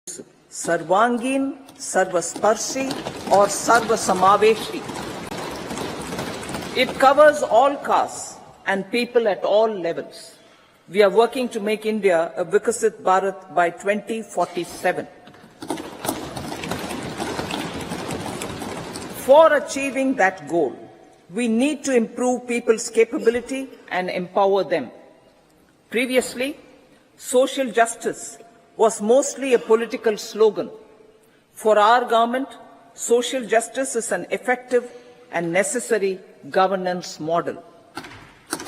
Sarvangin, Sarvasparshi or Sarvasamaveshi. It covers all castes and people at all levels. We are working to make India a Vikasit Bharat by 2047. For achieving that goal, we need to improve people's capability and empower them. Previously, social justice was mostly a political slogan. For our government, social justice is an effective and necessary governance model.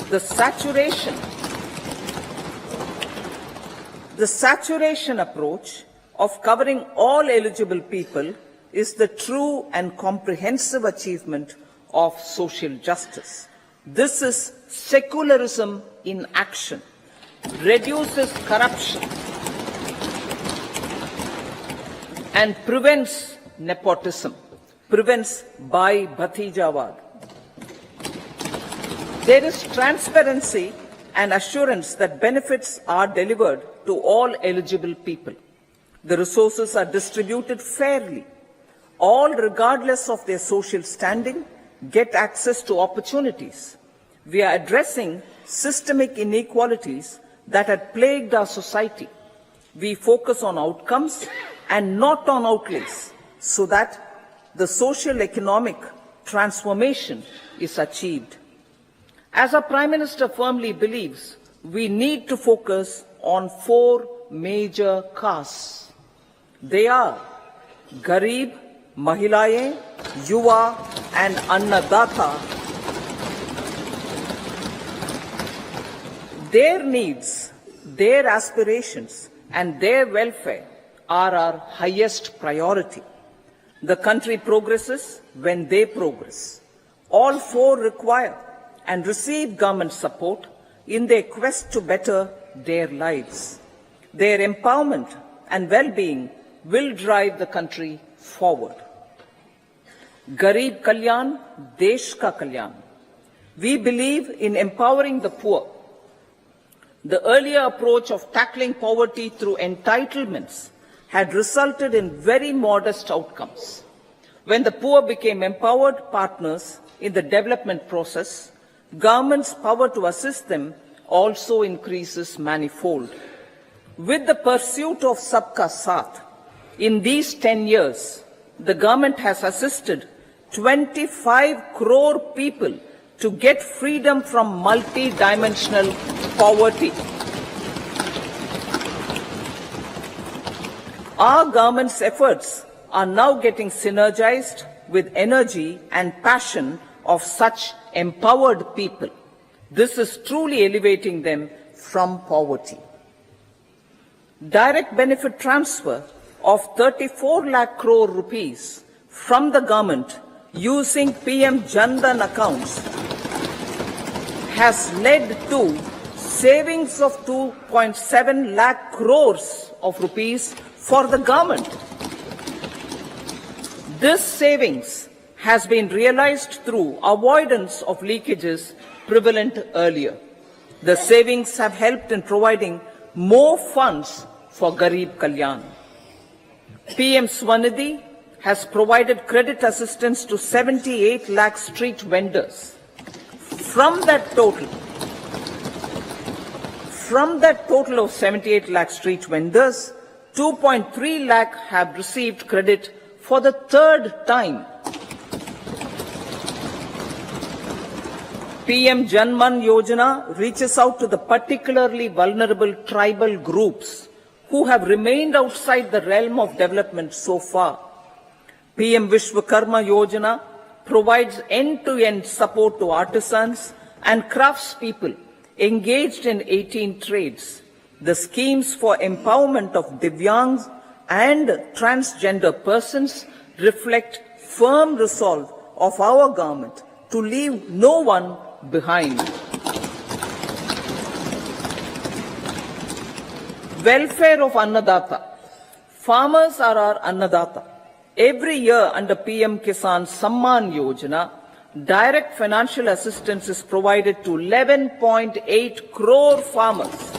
The saturation approach of covering all eligible people is the true and comprehensive achievement of social justice. This is secularism in action, reduces corruption, and prevents nepotism, prevents Bhai Bhatijawad. There is transparency and assurance that benefits are delivered to all eligible people. The resources are distributed fairly. All, regardless of their social standing, get access to opportunities. We are addressing systemic inequalities that had plagued our society. We focus on outcomes and not on outlays, so that the social economic transformation is achieved. As our Prime Minister firmly believes, we need to focus on 4 major castes. They are Garib, Mahilaye, Yuva and Annadata. Their needs, their aspirations and their welfare are our highest priority. The country progresses when they progress. All 4 require and receive government support in their quest to better their lives. Their empowerment and well-being will drive the country forward. Garib Kalyan, Desh Ka Kalyan. We believe in empowering the poor. The earlier approach of tackling poverty through entitlements had resulted in very modest outcomes. When the poor became empowered partners in the development process, government's power to assist them also increases manifold. With the pursuit of Sabka Saath, in these 10 years, the government has assisted 25 crore people to get freedom from multi-dimensional poverty. Our government's efforts are now getting synergized with energy and passion of such empowered people. This is truly elevating them from poverty. Direct benefit transfer of 34 lakh crore rupees from the government using PM Jan-Dhan accounts has led to savings of 2.7 lakh crores of rupees for the government. This savings has been realized through avoidance of leakages prevalent earlier. The savings have helped in providing more funds for Garib Kalyan. PM Swanidhi has provided credit assistance to 78 lakh street vendors. From that total of 78 lakh street vendors, 2.3 lakh have received credit for the 3rd time. PM Janman Yojana reaches out to the particularly vulnerable tribal groups who have remained outside the realm of development so far. PM Vishwakarma Yojana provides end-to-end support to artisans and craftspeople engaged in 18 trades. The schemes for empowerment of Divyangs and transgender persons reflect firm resolve of our government to leave no one behind. Welfare of Annadata. Farmers are our Annadata. Every year under PM Kisan Samman Yojana, direct financial assistance is provided to 11.8 crore farmers,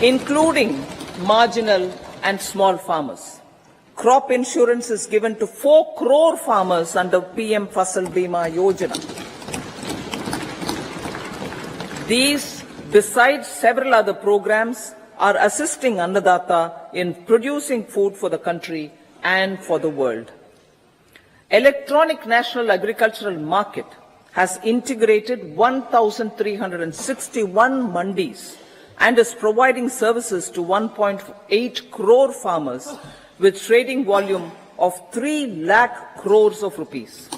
including marginal and small farmers. Crop insurance is given to 4 crore farmers under PM Fasal Bima Yojana. These, besides several other programs, are assisting Annadata in producing food for the country and for the world. Electronic National Agricultural Market has integrated 1,361 mandis and is providing services to 1.8 crore farmers with trading volume of 3 lakh crores of rupees.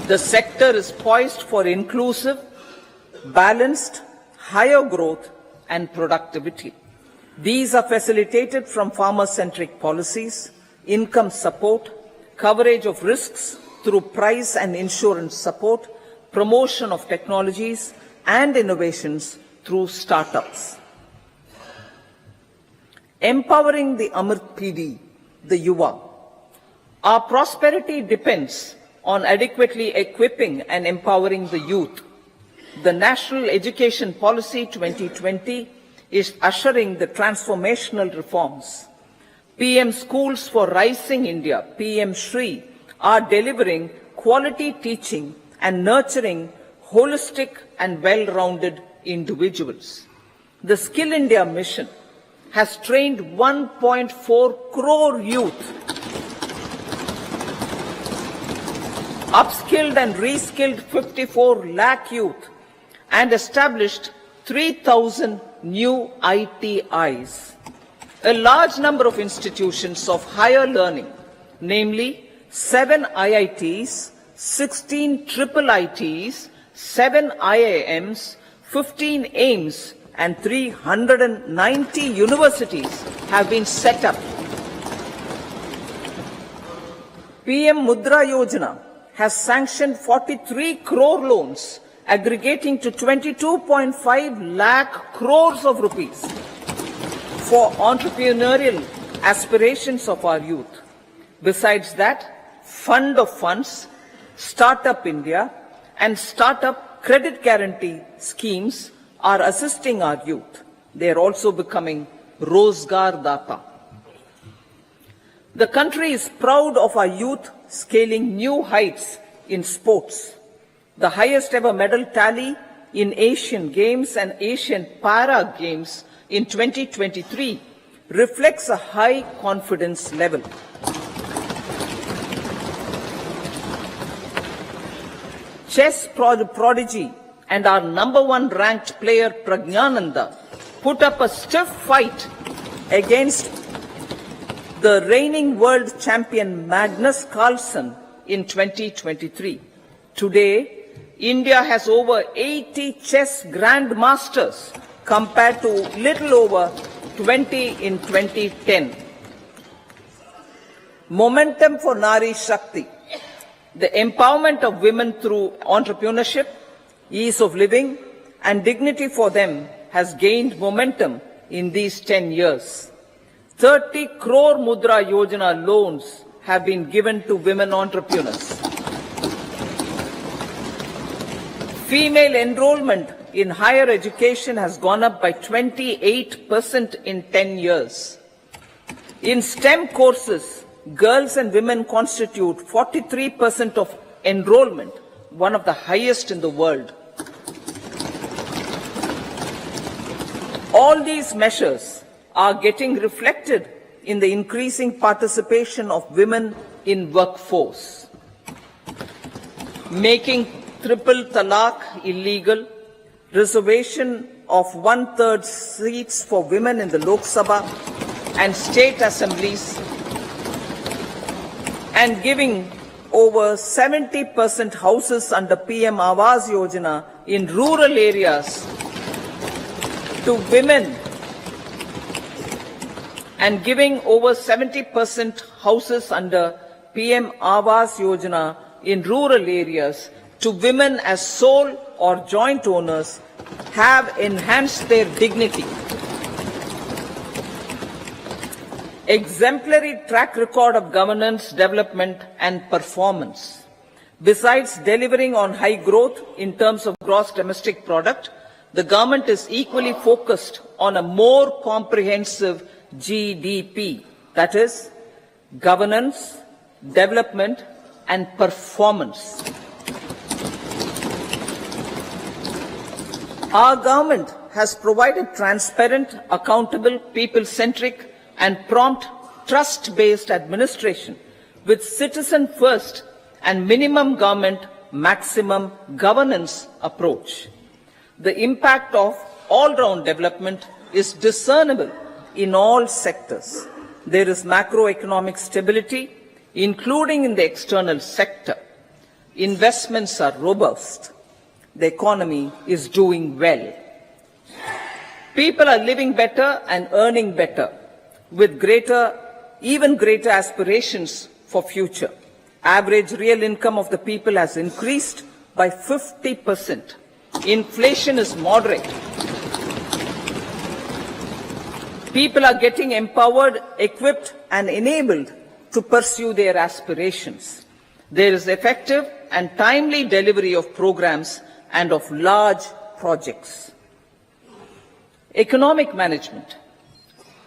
The sector is poised for inclusive, balanced, higher growth and productivity. These are facilitated from farmer-centric policies, income support, coverage of risks through price and insurance support, promotion of technologies and innovations through startups. Empowering the Amrit PD, the Yuva. Our prosperity depends on adequately equipping and empowering the youth. The National Education Policy 2020 is ushering the transformational reforms. PM Schools for Rising India, PM Shri, are delivering quality teaching and nurturing holistic and well-rounded individuals. The Skill India mission has trained 1.4 crore youth, upskilled and reskilled 54 lakh youth, and established 3,000 new ITIs. A large number of institutions of higher learning, namely 7 IITs, 16 triple ITs, 7 IIMs, 15 AIMS, and 390 universities have been set up. PM Mudra Yojana has sanctioned 43 crore loans aggregating to 22.5 lakh crores of rupees for entrepreneurial aspirations of our youth. Besides that, Fund of Funds, Startup India, and Startup Credit Guarantee schemes are assisting our youth. They are also becoming Rozgar Data. The country is proud of our youth scaling new heights in sports. The highest ever medal tally in Asian Games and Asian Para Games in 2023 reflects a high confidence level. Chess prodigy and our #1 ranked player Pragyananda put up a stiff fight against the reigning world champion Magnus Carlsen in 2023. Today, India has over 80 chess grandmasters compared to little over 20 in 2010. Momentum for Nari Shakti. The empowerment of women through entrepreneurship, ease of living, and dignity for them has gained momentum in these 10 years. 30 crore Mudra Yojana loans have been given to women entrepreneurs. Female enrollment in higher education has gone up by 28% in 10 years. In STEM courses, girls and women constitute 43% of enrollment, one of the highest in the world. All these measures are getting reflected in the increasing participation of women in workforce. Making triple talaq illegal, reservation of 1/3 seats for women in the Lok Sabha and state assemblies, and giving over 70% houses under PM Awas Yojana in rural areas to women, and giving over 70% houses under PM Awas Yojana in rural areas to women as sole or joint owners have enhanced their dignity. Exemplary track record of governance, development and performance. Besides delivering on high growth in terms of gross domestic product, the government is equally focused on a more comprehensive GDP, that is, governance, development, and performance. Our government has provided transparent, accountable, people-centric, and prompt, trust-based administration with citizen-first and minimum government, maximum governance approach. The impact of all-round development is discernible in all sectors. There is macroeconomic stability, including in the external sector. Investments are robust. The economy is doing well. People are living better and earning better, with even greater aspirations for future. Average real income of the people has increased by 50%. Inflation is moderate. People are getting empowered, equipped, and enabled to pursue their aspirations. There is effective and timely delivery of programs and of large projects. Economic management.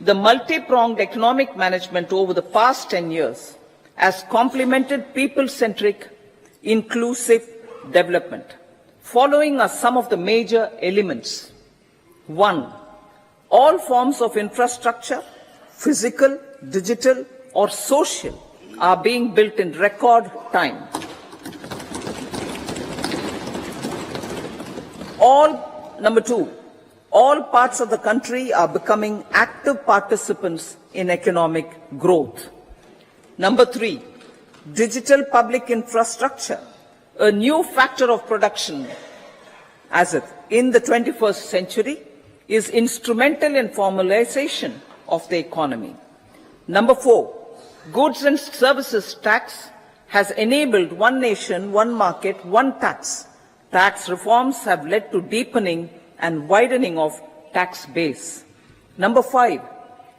The multi-pronged economic management over the past 10 years has complemented people-centric, inclusive development. Following are some of the major elements. 1. All forms of infrastructure, physical, digital, or social, are being built in record time. Number 2, all parts of the country are becoming active participants in economic growth. Number 3, digital public infrastructure, a new factor of production in the 21st century, is instrumental in formalization of the economy. Number 4, goods and services tax has enabled one nation, one market, one tax. Tax reforms have led to deepening and widening of tax base. Number 5,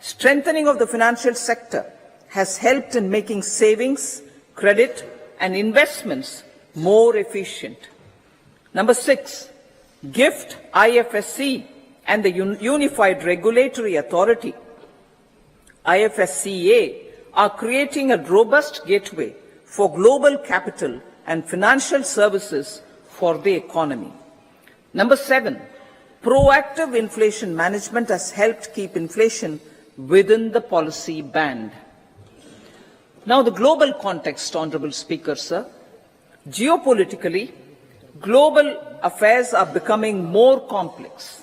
strengthening of the financial sector has helped in making savings, credit, and investments more efficient. Number 6, GIFT, IFSC, and the Unified Regulatory Authority, IFSCA, are creating a robust gateway for global capital and financial services for the economy. Number 7, proactive inflation management has helped keep inflation within the policy band. Now, the global context, Honorable Speaker, sir. Geopolitically, global affairs are becoming more complex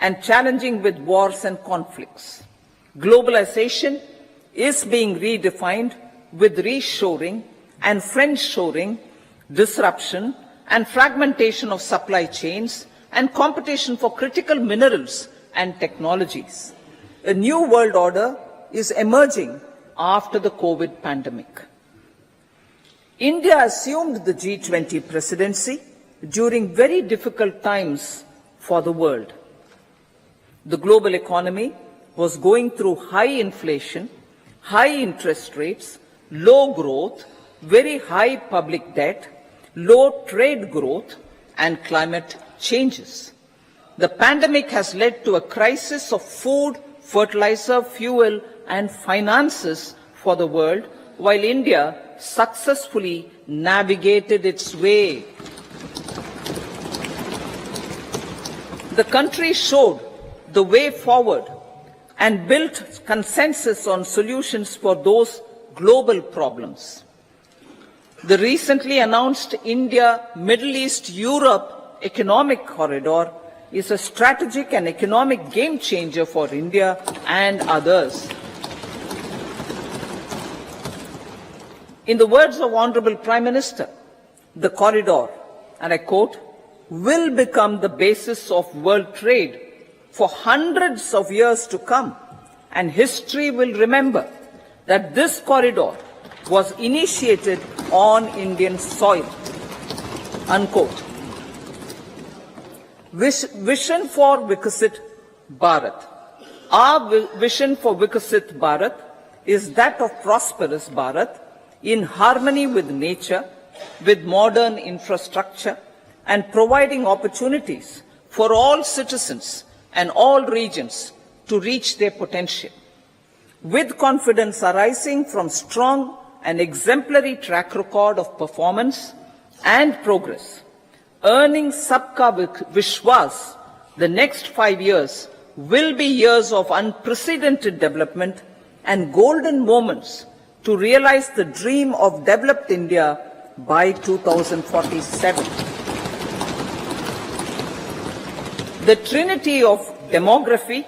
and challenging with wars and conflicts. Globalization is being redefined with reshoring and friendshoring, disruption and fragmentation of supply chains, and competition for critical minerals and technologies. A new world order is emerging after the COVID pandemic. India assumed the G20 presidency during very difficult times for the world. The global economy was going through high inflation, high interest rates, low growth, very high public debt, low trade growth, and climate changes. The pandemic has led to a crisis of food, fertilizer, fuel, and finances for the world, while India successfully navigated its way. The country showed the way forward and built consensus on solutions for those global problems. The recently announced India-Middle East-Europe economic corridor is a strategic and economic game changer for India and others. In the words of Honorable Prime Minister, the corridor, and I quote, will become the basis of world trade for hundreds of years to come, and history will remember that this corridor was initiated on Indian soil. Unquote. Vision for Vikasit Bharat. Our vision for Vikasit Bharat is that of prosperous Bharat in harmony with nature, with modern infrastructure, and providing opportunities for all citizens and all regions to reach their potential. With confidence arising from strong and exemplary track record of performance and progress, earning Sabka Vishwas, the next 5 years will be years of unprecedented development and golden moments to realize the dream of developed India by 2047. The trinity of demography,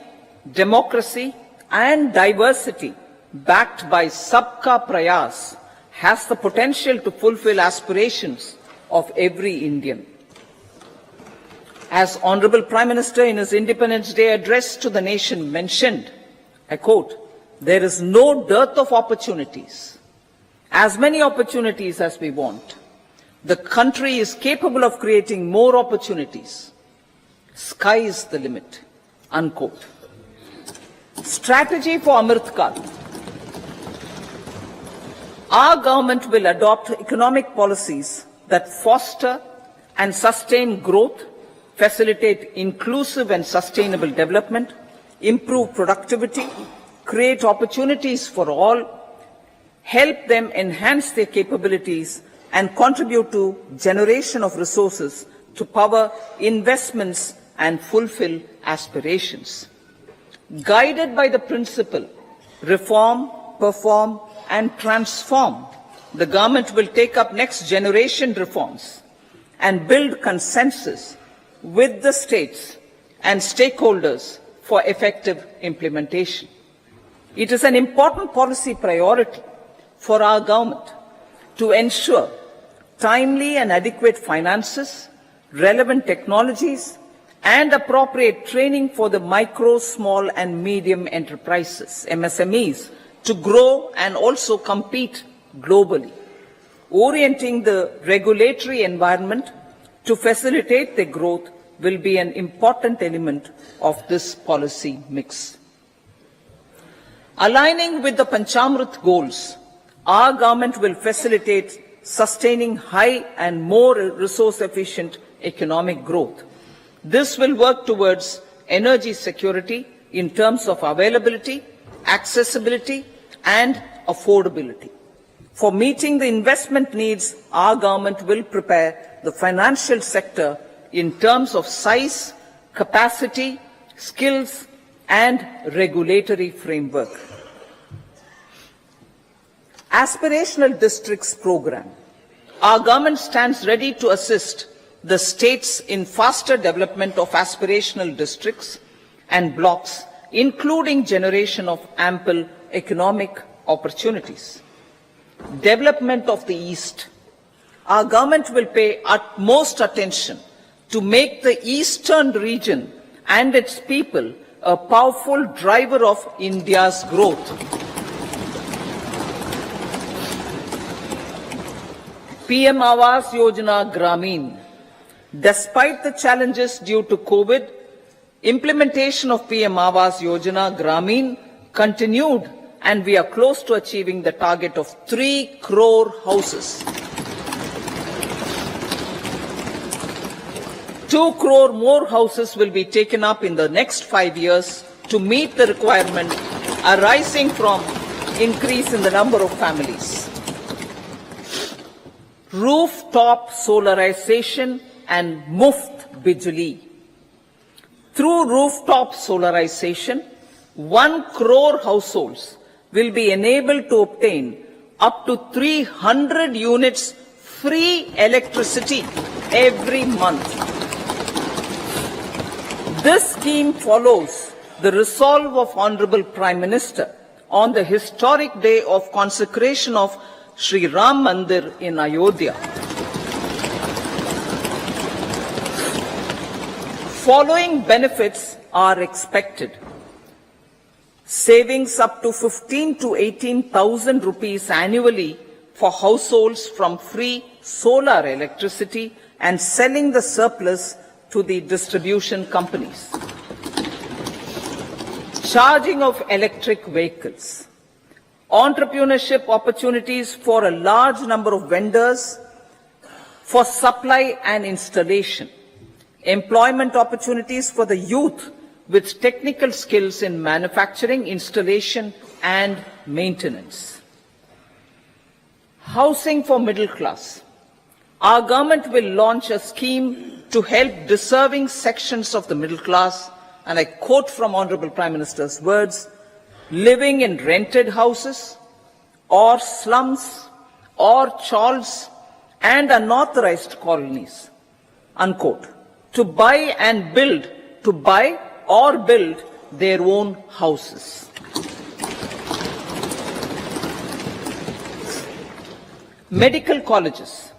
democracy, and diversity, backed by Sabka Prayas, has the potential to fulfill aspirations of every Indian. As Honorable Prime Minister in his Independence Day address to the nation mentioned, I quote, "There is no dearth of opportunities, as many opportunities as we want. The country is capable of creating more opportunities. Sky is the limit," unquote. Strategy for Amrit Kal. Our government will adopt economic policies that foster and sustain growth, facilitate inclusive and sustainable development, improve productivity, create opportunities for all, help them enhance their capabilities, and contribute to generation of resources to power investments and fulfill aspirations. Guided by the principle, reform, perform, and transform, the government will take up next generation reforms and build consensus with the states and stakeholders for effective implementation. It is an important policy priority for our government to ensure timely and adequate finances, relevant technologies, and appropriate training for the micro, small, and medium enterprises, MSMEs, to grow and also compete globally. Orienting the regulatory environment to facilitate their growth will be an important element of this policy mix. Aligning with the Panchamrit goals, our government will facilitate sustaining high and more resource-efficient economic growth. This will work towards energy security in terms of availability, accessibility, and affordability. For meeting the investment needs, our government will prepare the financial sector in terms of size, capacity, skills, and regulatory framework. Aspirational Districts Program. Our government stands ready to assist the states in faster development of aspirational districts and blocks, including generation of ample economic opportunities. Development of the East. Our government will pay utmost attention to make the eastern region and its people a powerful driver of India's growth. PM Awas Yojana Gramin. Despite the challenges due to COVID, implementation of PM Awas Yojana Gramin continued, and we are close to achieving the target of 3 crore houses. 2 crore more houses will be taken up in the next 5 years to meet the requirement arising from increase in the number of families. Rooftop solarization and Muft Bijli. Through rooftop solarization, 1 crore households will be enabled to obtain up to 300 units free electricity every month. This scheme follows the resolve of Honorable Prime Minister on the historic day of consecration of Sri Ram Mandir in Ayodhya. Following benefits are expected. Savings up to 15 to 18,000 rupees annually for households from free solar electricity and selling the surplus to the distribution companies. Charging of electric vehicles. Entrepreneurship opportunities for a large number of vendors for supply and installation. employment opportunities for the youth with technical skills in manufacturing, installation, and maintenance. Housing for middle class. Our government will launch a scheme to help deserving sections of the middle class, and I quote from Honorable Prime Minister's words, living in rented houses or slums or chawls and unauthorized colonies, unquote, to buy or build their own houses. Medical colleges.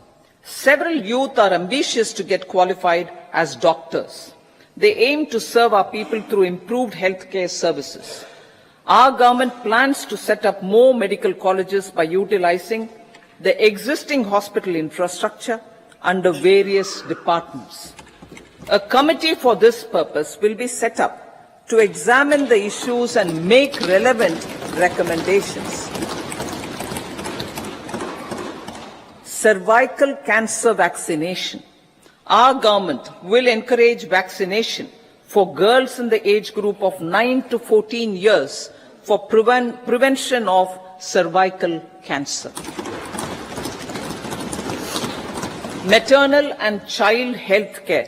Several youth are ambitious to get qualified as doctors. They aim to serve our people through improved healthcare services. Our government plans to set up more medical colleges by utilizing the existing hospital infrastructure under various departments. A committee for this purpose will be set up to examine the issues and make relevant recommendations. Cervical cancer vaccination. Our government will encourage vaccination for girls in the age group of 9 to 14 years for prevention of cervical cancer. Maternal and child health care.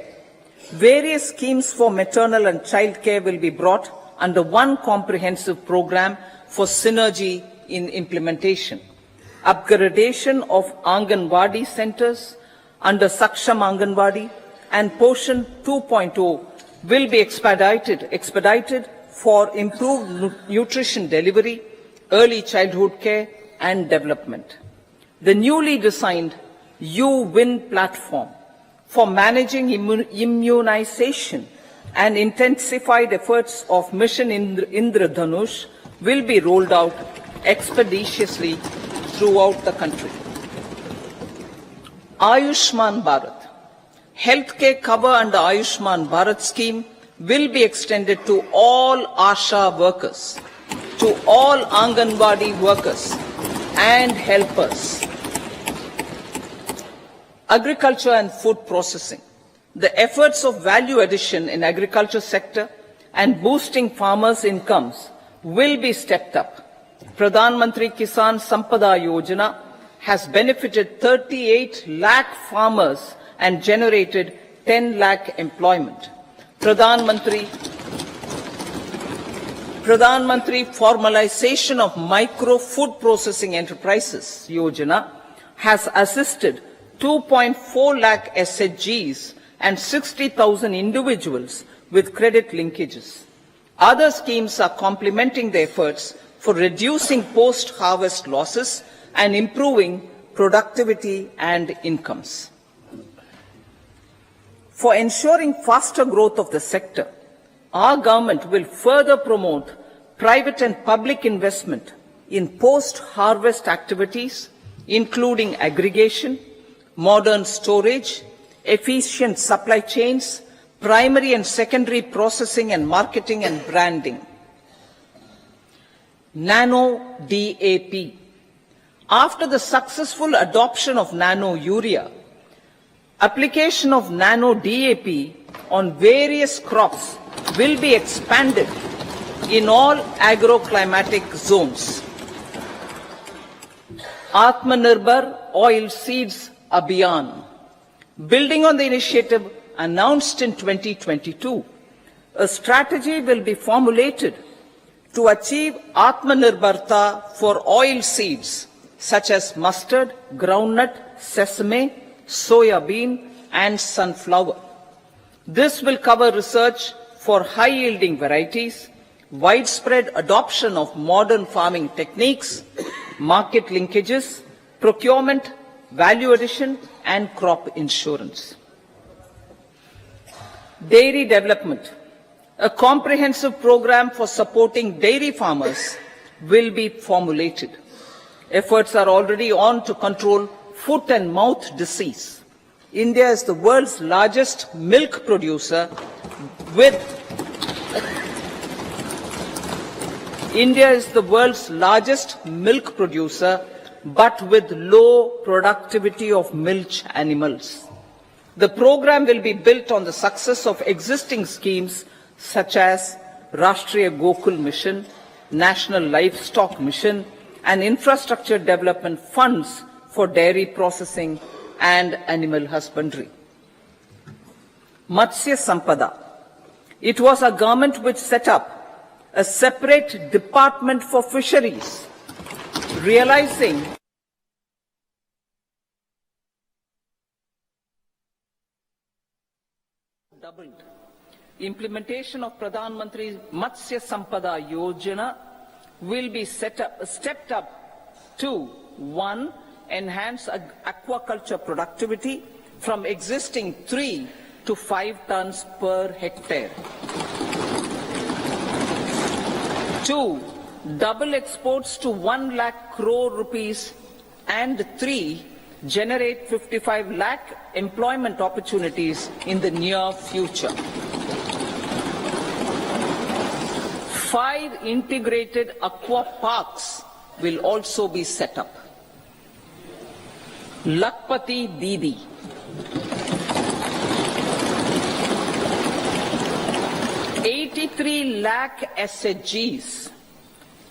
Various schemes for maternal and child care will be brought under one comprehensive program for synergy in implementation. Upgradation of Anganwadi centers under Saksham Anganwadi and Poshan 2.0 will be expedited for improved nutrition delivery, early childhood care and development. The newly designed U-Win platform for managing immunization and intensified efforts of Mission Indradhanush will be rolled out expeditiously throughout the country. Ayushman Bharat. Healthcare cover under Ayushman Bharat scheme will be extended to all ASHA workers, to all Anganwadi workers and helpers. Agriculture and food processing. The efforts of value addition in agriculture sector and boosting farmers' incomes will be stepped up. Pradhan Mantri Kisan Sampada Yojana has benefited 38 lakh farmers and generated 10 lakh employment. Pradhan Mantri Formalization of Micro Food Processing Enterprises Yojana has assisted 2.4 lakh SHGs and 60,000 individuals with credit linkages. Other schemes are complementing the efforts for reducing post-harvest losses and improving productivity and incomes. For ensuring faster growth of the sector, our government will further promote private and public investment in post-harvest activities, including aggregation, modern storage, efficient supply chains, primary and secondary processing and marketing and branding. Nano DAP. After the successful adoption of nano urea, application of nano DAP on various crops will be expanded in all agroclimatic zones. Atmanirbhar Oil Seeds Abhiyan. Building on the initiative announced in 2022, a strategy will be formulated to achieve Atmanirbharta for oil seeds such as mustard, groundnut, sesame, soya bean and sunflower. This will cover research for high-yielding varieties, widespread adoption of modern farming techniques, market linkages, procurement, value addition and crop insurance. Dairy development. A comprehensive program for supporting dairy farmers will be formulated. Efforts are already on to control foot and mouth disease. India is the world's largest milk producer with but with low productivity of milch animals. The program will be built on the success of existing schemes such as Rashtriya Gokul Mission, National Livestock Mission, and infrastructure development funds for dairy processing and animal husbandry. Matsya Sampada. It was a government which set up a separate department for fisheries, realizing doubled. Implementation of Pradhan Mantri Matsya Sampada Yojana will be stepped up to 1. Enhance aquaculture productivity from existing 3 to 5 tons per hectare. 2. Double exports to 1 lakh crore rupees, and 3. Generate 55 lakh employment opportunities in the near future. 5 integrated aqua parks will also be set up. Lakpati Didi. $83 lakh SHGs.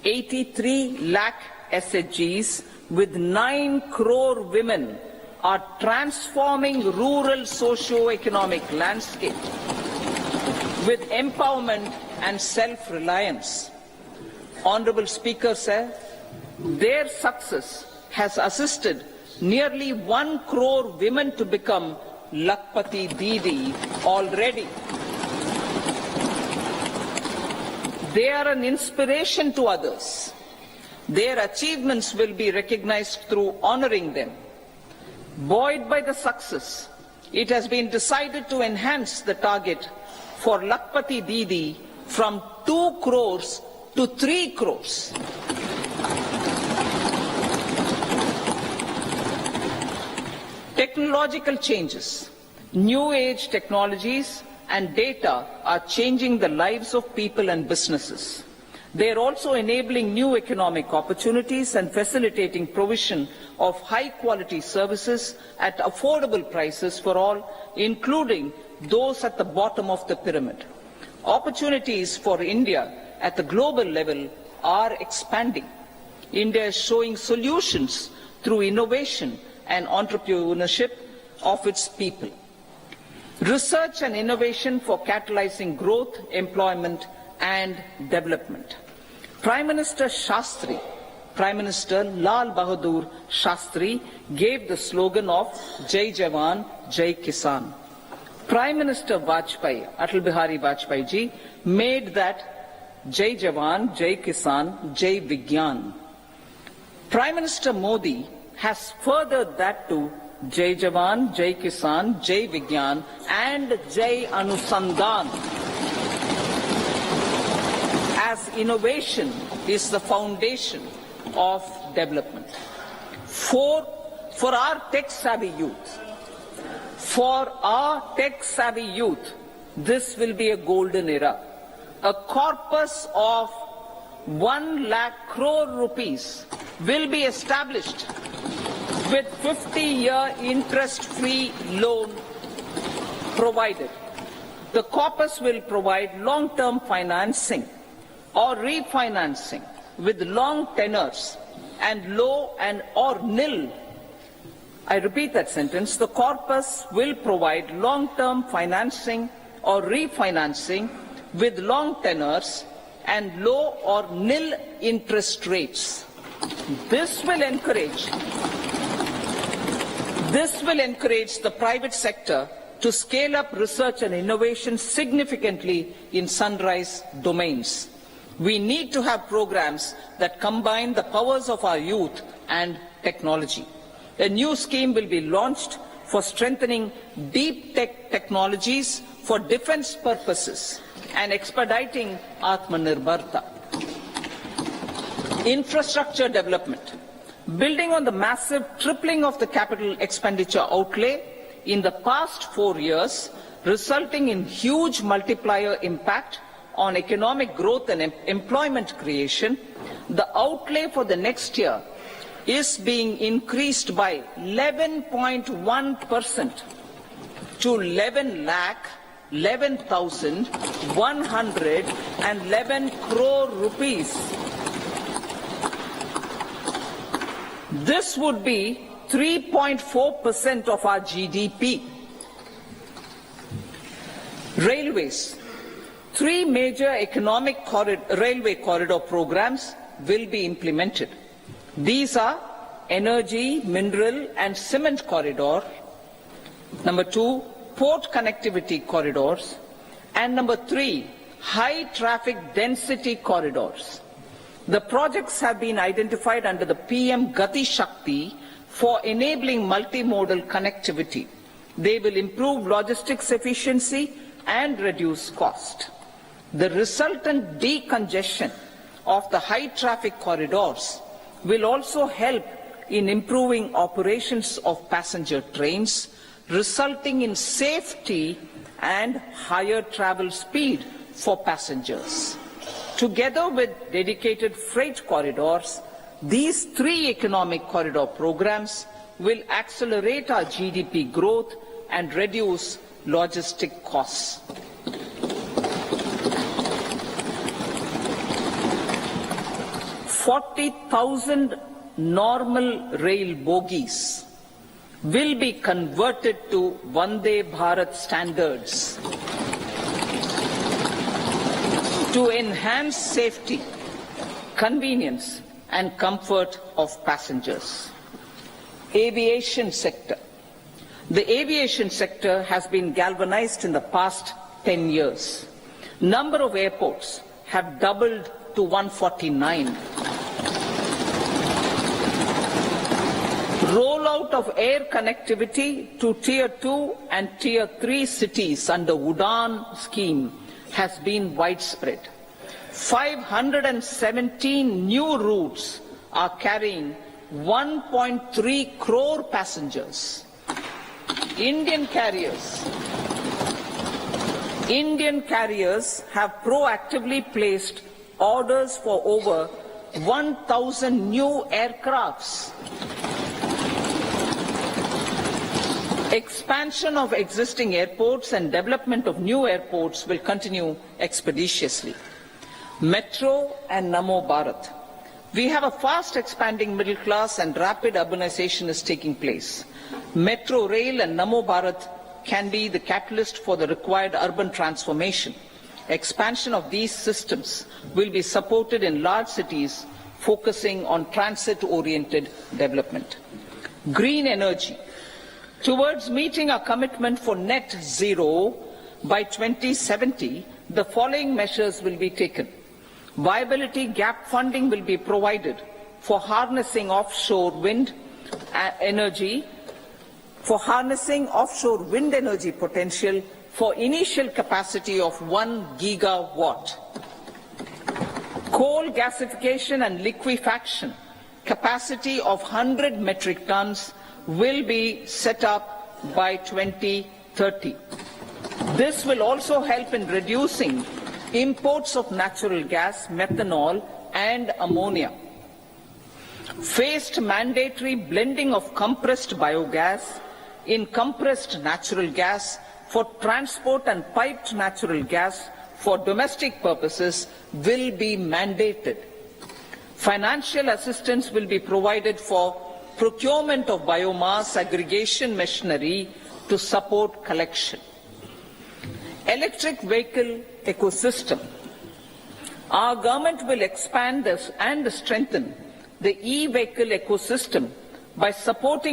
83 lakh SHGs with 9 crore women are transforming rural socio-economic landscape with empowerment and self-reliance. Honorable Speaker, sir, their success has assisted nearly 1 crore women to become Lakpati Didi already. They are an inspiration to others. Their achievements will be recognized through honoring them. Buoyed by the success, it has been decided to enhance the target for Lakpati Didi from 2 crores to 3 crores. Technological changes, new age technologies and data are changing the lives of people and businesses. They are also enabling new economic opportunities and facilitating provision of high quality services at affordable prices for all, including those at the bottom of the pyramid. Opportunities for India at the global level are expanding. India is showing solutions through innovation and entrepreneurship of its people. Research and innovation for catalyzing growth, employment and development. Prime Minister Shastri, Prime Minister Lal Bahadur Shastri gave the slogan of Jai Jawan, Jai Kisan. Prime Minister Vajpayee, Atal Bihari Vajpayee ji, made that Jai Jawan, Jai Kisan, Jai Vigyan. Prime Minister Modi has furthered that to Jai Jawan, Jai Kisan, Jai Vigyan and Jai Anusandhan, as innovation is the foundation of development. For our tech-savvy youth, this will be a golden era. A corpus of 1 lakh crore rupees will be established with 50-year interest-free loan provided. The corpus will provide long-term financing or refinancing with long tenors and low and or nil. I repeat that sentence. The corpus will provide long-term financing or refinancing with long tenors and low or nil interest rates. This will encourage the private sector to scale up research and innovation significantly in sunrise domains. We need to have programs that combine the powers of our youth and technology. A new scheme will be launched for strengthening deep tech technologies for defense purposes and expediting Atmanirbharta. Infrastructure development. Building on the massive tripling of the capital expenditure outlay in the past 4 years, resulting in huge multiplier impact on economic growth and employment creation, the outlay for the next year is being increased by 11.1% to 11,11,111 crore rupees. This would be 3.4% of our GDP. Railways. 3 major economic railway corridor programs will be implemented. These are energy, mineral and cement corridor. Number 2, port connectivity corridors. And number 3, high traffic density corridors. The projects have been identified under the PM Gati Shakti for enabling multimodal connectivity. They will improve logistics efficiency and reduce cost. The resultant decongestion of the high traffic corridors will also help in improving operations of passenger trains, resulting in safety and higher travel speed for passengers. Together with dedicated freight corridors, these 3 economic corridor programs will accelerate our GDP growth and reduce logistic costs. 40,000 normal rail bogies will be converted to Vande Bharat standards to enhance safety, convenience and comfort of passengers. Aviation sector. The aviation sector has been galvanized in the past 10 years. Number of airports have doubled to 149. Rollout of air connectivity to Tier 2 and Tier 3 cities under Udan scheme has been widespread. 517 new routes are carrying 1.3 crore passengers. Indian carriers have proactively placed orders for over 1,000 new aircrafts. Expansion of existing airports and development of new airports will continue expeditiously. Metro and Namo Bharat. We have a fast expanding middle class and rapid urbanization is taking place. Metro rail and Namo Bharat can be the catalyst for the required urban transformation. Expansion of these systems will be supported in large cities, focusing on transit-oriented development. Green energy. Towards meeting our commitment for net zero by 2070, the following measures will be taken. Viability gap funding will be provided for harnessing offshore wind energy, potential for initial capacity of 1 gigawatt. Coal gasification and liquefaction capacity of 100 metric tons will be set up by 2030. This will also help in reducing imports of natural gas, methanol and ammonia. Phased mandatory blending of compressed biogas in compressed natural gas for transport and piped natural gas for domestic purposes will be mandated. Financial assistance will be provided for procurement of biomass aggregation machinery to support collection. Electric vehicle ecosystem. Our government will expand this and strengthen the e-vehicle ecosystem by supporting